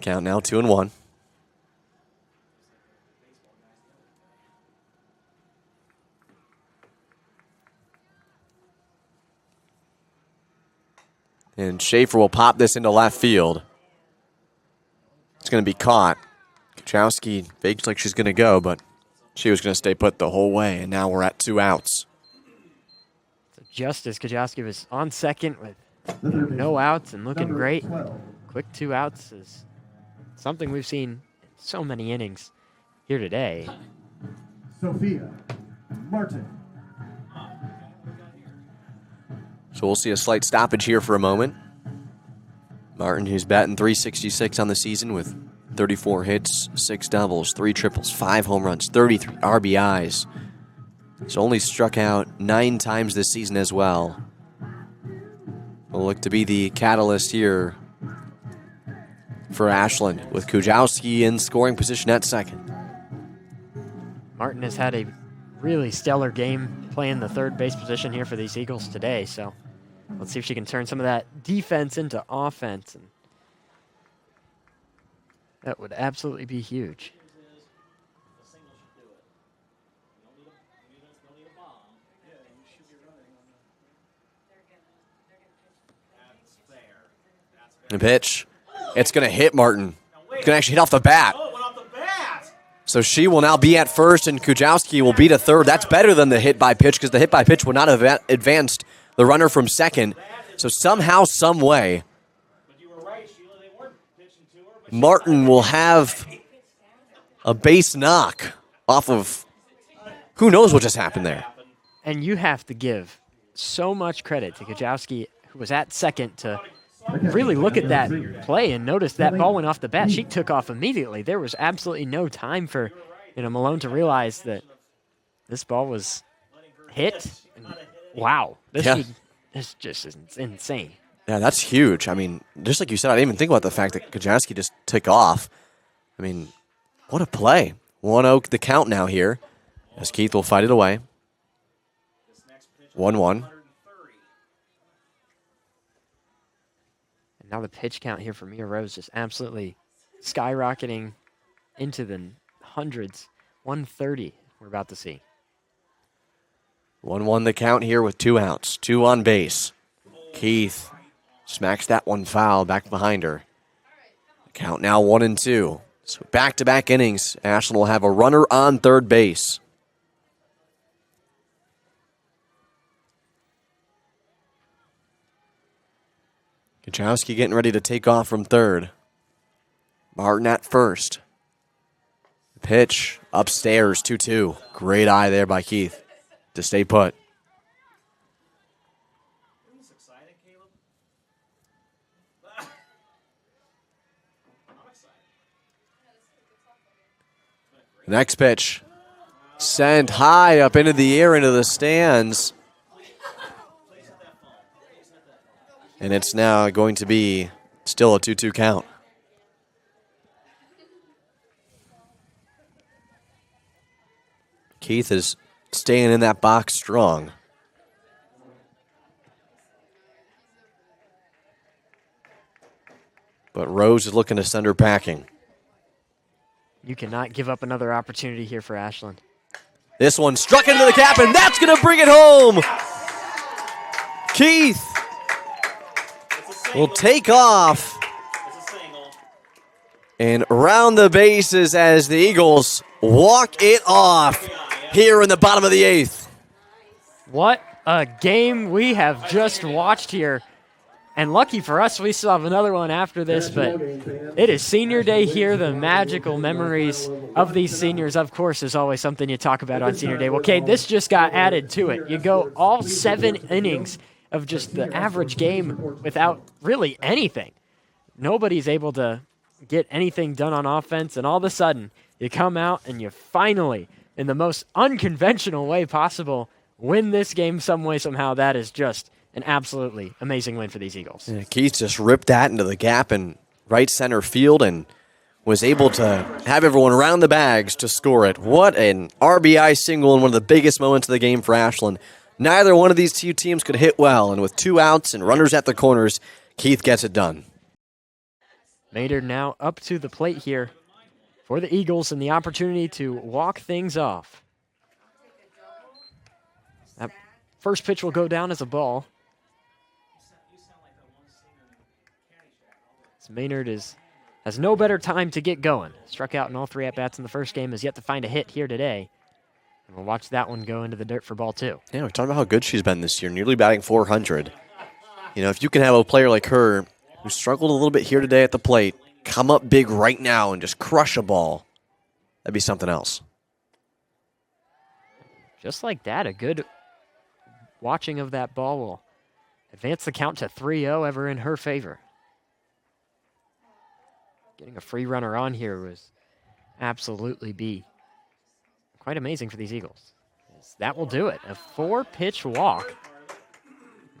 Count now 2-1. And Schaefer will pop this into left field. It's going to be caught. Kuchowski fakes like she's going to go, but she was going to stay put the whole way, and now we're at 2 outs. So just as Kuchowski was on second with no outs and looking great, quick 2 outs is something we've seen in so many innings here today. Sophia Martin. So we'll see a slight stoppage here for a moment. Martin, who's batting .366 on the season with 34 hits, 6 doubles, 3 triples, 5 home runs, 33 RBIs. He's only struck out 9 times this season as well. Will look to be the catalyst here for Ashland with Kuchowski in scoring position at second. Martin has had a really stellar game playing the third base position here for these Eagles today, so let's see if she can turn some of that defense into offense, and that would absolutely be huge. The pitch. It's going to hit Martin. It's going to actually hit off the bat. So she will now be at first, and Kuchowski will be to third. That's better than the hit by pitch, because the hit by pitch would not have advanced the runner from second. So somehow, some way, Martin will have a base knock off of who knows what just happened there. And you have to give so much credit to Kuchowski, who was at second, to really look at that play and notice that ball went off the bat. She took off immediately. There was absolutely no time for Malone to realize that this ball was hit. And wow, this just is insane. Yeah, that's huge. I mean, just like you said, I didn't even think about the fact that Kuchowski just took off. I mean, what a play. 1-0 the count now here as Keith will fight it away. 1-1. Now the pitch count here for Mia Rose just absolutely skyrocketing into the hundreds. 130 we're about to see. 1-1 the count here with 2 outs. 2 on base. Keith smacks that one foul back behind her. Count now 1-2. So back-to-back innings. Ashland will have a runner on third base. Kuchowski getting ready to take off from third. Martin at first. Pitch upstairs, 2-2. Great eye there by Keith to stay put. Next pitch. Sent high up into the air, into the stands. And it's now going to be still a 2-2 count. Keith is staying in that box strong. But Rose is looking to send her packing. You cannot give up another opportunity here for Ashland. This one struck into the cap, and that's going to bring it home. Keith will take off and round the bases as the Eagles walk it off here in the bottom of the 8th. What a game we have just watched here. And lucky for us, we still have another one after this, but it is senior day here. The magical memories of these seniors, of course, is always something you talk about on senior day. Well, Kate, this just got added to it. You go all 7 innings of just the average game without really anything. Nobody's able to get anything done on offense, and all of a sudden, you come out and you finally, in the most unconventional way possible, win this game some way, somehow. That is just an absolutely amazing win for these Eagles. Yeah, Keith just ripped that into the gap in right center field and was able to have everyone around the bags to score it. What an RBI single in one of the biggest moments of the game for Ashland. Neither one of these 2 teams could hit well, and with 2 outs and runners at the corners, Keith gets it done. Maynard now up to the plate here for the Eagles and the opportunity to walk things off. That first pitch will go down as a ball. Maynard has no better time to get going. Struck out in all 3 at-bats in the first game, has yet to find a hit here today. And we'll watch that one go into the dirt for ball 2. Yeah, we're talking about how good she's been this year, nearly batting .400. You know, if you can have a player like her who struggled a little bit here today at the plate, come up big right now and just crush a ball, that'd be something else. Just like that, a good watching of that ball will advance the count to 3-0, ever in her favor. Getting a free runner on here was absolutely be quite amazing for these Eagles. That will do it. A 4-pitch walk.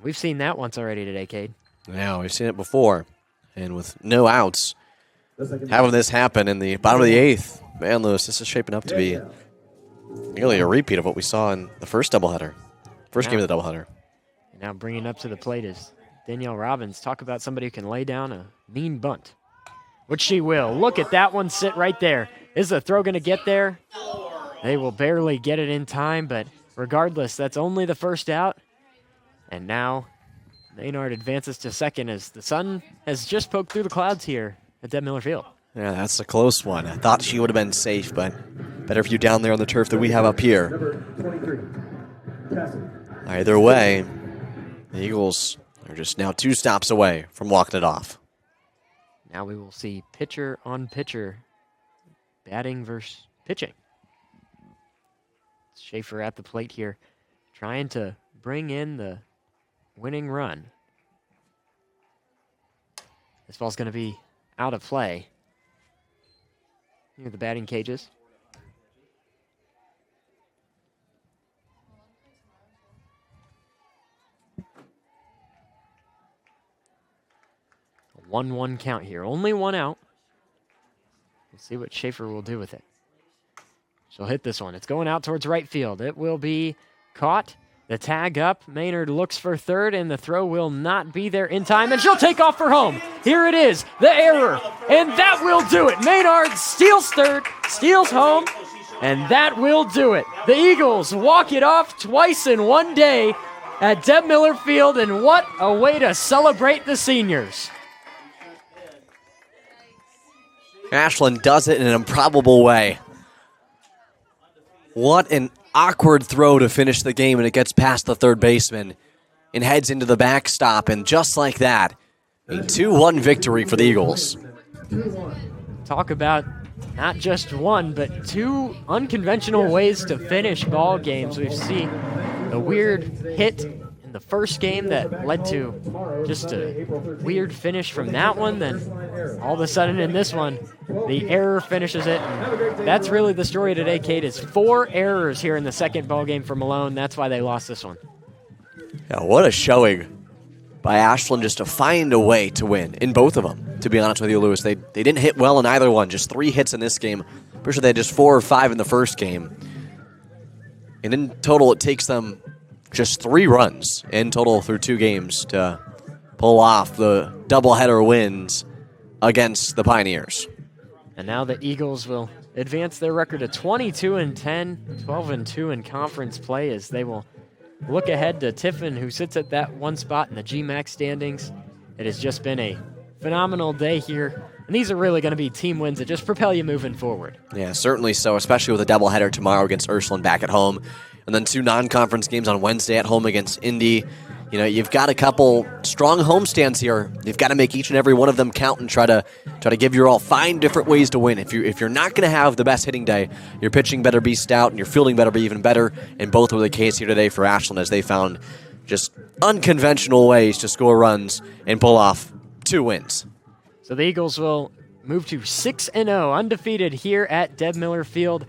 We've seen that once already today, Cade. Yeah, we've seen it before. And with no outs, having this happen in the bottom of the 8th, man, Lewis, this is shaping up to be nearly a repeat of what we saw in the first doubleheader. First game of the doubleheader. Now bringing up to the plate is Danielle Robbins. Talk about somebody who can lay down a mean bunt. Which she will. Look at that one sit right there. Is the throw going to get there? They will barely get it in time, but regardless, that's only the first out. And now Maynard advances to second as the sun has just poked through the clouds here at Deb Miller Field. Yeah, that's a close one. I thought she would have been safe, but better for you down there on the turf that we have up here. Number 23, Cassie. Either way, the Eagles are just now 2 stops away from walking it off. Now we will see pitcher on pitcher, batting versus pitching. Schaefer at the plate here, trying to bring in the winning run. This ball's going to be out of play near the batting cages. A 1-1 count here. Only 1 out. We'll see what Schaefer will do with it. She'll hit this one. It's going out towards right field. It will be caught. The tag up. Maynard looks for third, and the throw will not be there in time, and she'll take off for home. Here it is, the error, and that will do it. Maynard steals third, steals home, and that will do it. The Eagles walk it off twice in one day at Deb Miller Field, and what a way to celebrate the seniors. Ashland does it in an improbable way. What an awkward throw to finish the game, and it gets past the third baseman and heads into the backstop, and just like that, a 2-1 victory for the Eagles. Talk about not just one, but 2 unconventional ways to finish ball games. We've seen a weird hit in the first game that led to just a weird finish from that one. Then all of a sudden in this one, the error finishes it. And that's really the story today, Kate, is 4 errors here in the second ball game for Malone. That's why they lost this one. Yeah, what a showing by Ashland just to find a way to win in both of them, to be honest with you, Lewis. They didn't hit well in either one, just 3 hits in this game. Pretty sure they had just 4 or 5 in the first game. And in total, it takes them just 3 runs in total through 2 games to pull off the doubleheader wins against the Pioneers. And now the Eagles will advance their record to 22-10, 12-2 in conference play as they will look ahead to Tiffin, who sits at that 1 spot in the GMAC standings. It has just been a phenomenal day here, and these are really going to be team wins that just propel you moving forward. Yeah, certainly so, especially with a doubleheader tomorrow against Ashland back at home, and then 2 non-conference games on Wednesday at home against Indy. You know, you've got a couple strong homestands here. You've got to make each and every one of them count and try to give your all. Find different ways to win. If you're not going to have the best hitting day, your pitching better be stout and your fielding better be even better. And both were the case here today for Ashland as they found just unconventional ways to score runs and pull off 2 wins. So the Eagles will move to 6-0, undefeated here at Deb Miller Field.